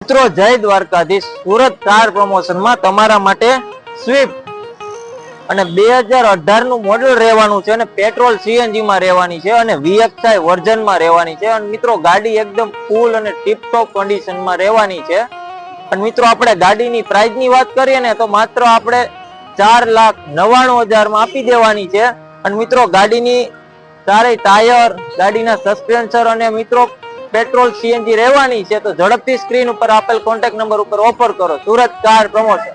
મિત્રો જય દ્વારકાધીશ. સુરત કાર પ્રમોશનમાં તમારા માટે સ્વિફ્ટ અને 2018 નું મોડેલ રહેવાનું છે અને પેટ્રોલ સીએનજી માં રહેવાની છે અને VXI વર્ઝન માં રહેવાની છે. અને મિત્રો ગાડી એકદમ ફૂલ અને ટીપટોપ કન્ડિશન માં રહેવાની છે. અને મિત્રો આપણે ગાડીની પ્રાઇસ ની વાત કરીએ ને તો માત્ર આપણે 4,99,000 માં આપી દેવાની છે. અને મિત્રો ગાડીની ચારે ટાયર, ગાડીના સસ્પેન્શન અને મિત્રો પેટ્રોલ સીએનજી રહેવાની છે. તો ઝડપથી સ્ક્રીન ઉપર આપેલ કોન્ટેક્ટ નંબર ઉપર ઓફર કરો. Surat car promotion.